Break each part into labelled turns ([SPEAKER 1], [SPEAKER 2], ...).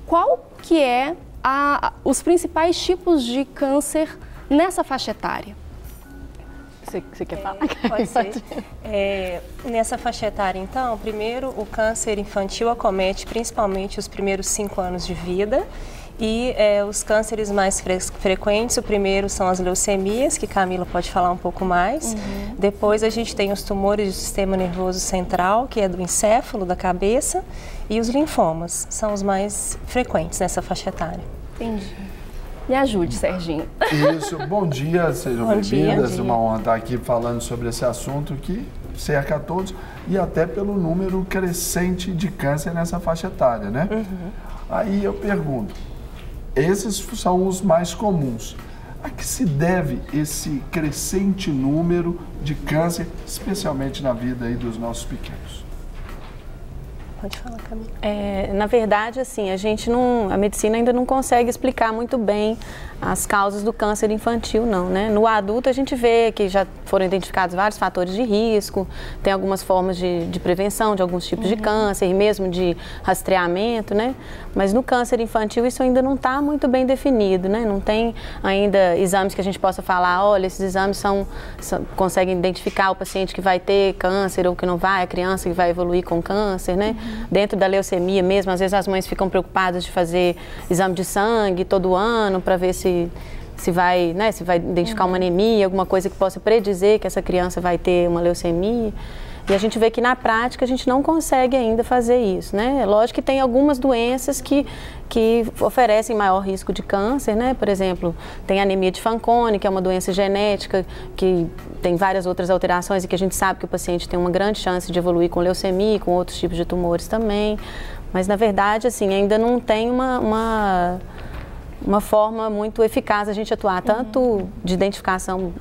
[SPEAKER 1] qual que é os principais tipos de câncer nessa faixa etária? Você quer falar?
[SPEAKER 2] Pode ser. Nessa faixa etária, então, primeiro, o câncer infantil acomete principalmente os primeiros 5 anos de vida. E os cânceres mais frequentes, o primeiro são as leucemias, que Camila pode falar um pouco mais. Depois a gente tem os tumores do sistema nervoso central, que é do encéfalo, da cabeça, e os linfomas, são os mais frequentes nessa faixa etária.
[SPEAKER 1] Entendi. Me ajude, Serginho.
[SPEAKER 3] Isso, bom dia, sejam bem-vindas. Uma honra estar aqui falando sobre esse assunto que cerca a todos e até pelo número crescente de câncer nessa faixa etária, né? Aí eu pergunto, esses são os mais comuns. A que se deve esse crescente número de câncer, especialmente na vida aí dos nossos pequenos?
[SPEAKER 2] Pode falar, Camila.
[SPEAKER 4] Na verdade, assim, a medicina ainda não consegue explicar muito bem as causas do câncer infantil, não, né? No adulto, a gente vê que já foram identificados vários fatores de risco, tem algumas formas de prevenção de alguns tipos de câncer e mesmo de rastreamento, né? Mas no câncer infantil isso ainda não está muito bem definido, né? Não tem ainda exames que a gente possa falar, olha, esses exames conseguem identificar o paciente que vai ter câncer ou que não vai, a criança que vai evoluir com câncer, né? Dentro da leucemia mesmo, às vezes as mães ficam preocupadas de fazer exame de sangue todo ano para ver se vai, né, se vai identificar uma anemia, alguma coisa que possa predizer que essa criança vai ter uma leucemia. E a gente vê que na prática a gente não consegue ainda fazer isso, né? É lógico que tem algumas doenças que oferecem maior risco de câncer, né? Por exemplo, tem a anemia de Fanconi, que é uma doença genética, que tem várias outras alterações e que a gente sabe que o paciente tem uma grande chance de evoluir com leucemia e com outros tipos de tumores também. Mas, na verdade, assim, ainda não tem uma forma muito eficaz a gente atuar, tanto de identificação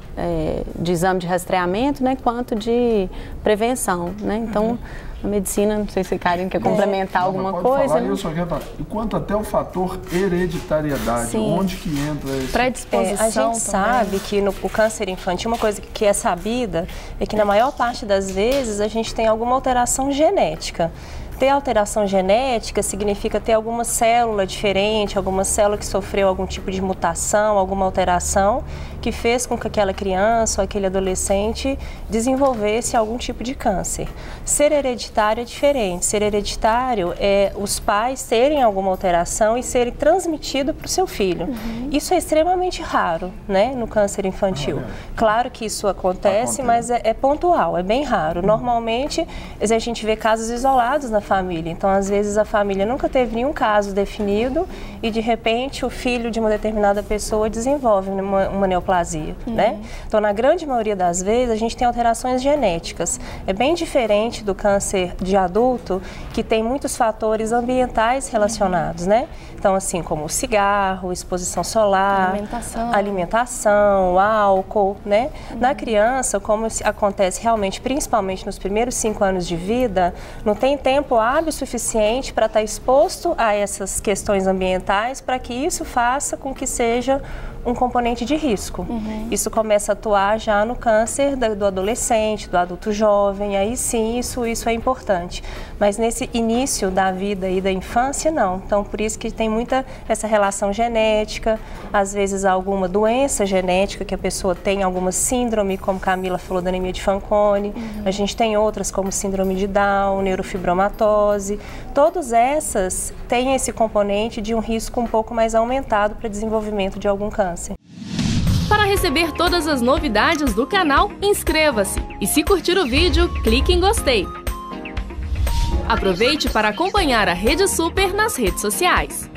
[SPEAKER 4] de exame de rastreamento, né, quanto de prevenção, né? Então, a medicina, não sei se a Karen quer complementar alguma coisa.
[SPEAKER 3] Falar, eu só quero falar. E quanto até o fator hereditariedade,
[SPEAKER 1] Sim.
[SPEAKER 3] Onde que entra esse...
[SPEAKER 1] Predisposição
[SPEAKER 2] a gente sabe que o câncer infantil, uma coisa que é sabida é que na maior parte das vezes a gente tem alguma alteração genética. Ter alteração genética significa ter alguma célula diferente, alguma célula que sofreu algum tipo de mutação, alguma alteração que fez com que aquela criança ou aquele adolescente desenvolvesse algum tipo de câncer. Ser hereditário é diferente. Ser hereditário é os pais terem alguma alteração e serem transmitido para o seu filho. Isso é extremamente raro, né, no câncer infantil. Claro que isso acontece, mas é pontual, é bem raro. Normalmente, a gente vê casos isolados na família. Então, às vezes, a família nunca teve nenhum caso definido e, de repente, o filho de uma determinada pessoa desenvolve uma neoplasia, né? Então, na grande maioria das vezes, a gente tem alterações genéticas. É bem diferente do câncer de adulto, que tem muitos fatores ambientais relacionados, né? Então, assim, como o cigarro, exposição solar, alimentação, álcool, né? Na criança, como acontece realmente, principalmente nos primeiros 5 anos de vida, não tem tempo hábil suficiente para estar exposto a essas questões ambientais para que isso faça com que seja um componente de risco. Isso começa a atuar já no câncer do adolescente, do adulto jovem, aí sim isso é importante. Mas nesse início da vida e da infância, não. Então, por isso que tem muita essa relação genética, às vezes alguma doença genética que a pessoa tem, alguma síndrome, como Camila falou, da anemia de Fanconi. A gente tem outras como síndrome de Down, neurofibromatose. Todas essas têm esse componente de um risco um pouco mais aumentado para desenvolvimento de algum câncer.
[SPEAKER 5] Para receber todas as novidades do canal, inscreva-se e se curtir o vídeo, clique em gostei. Aproveite para acompanhar a Rede Super nas redes sociais.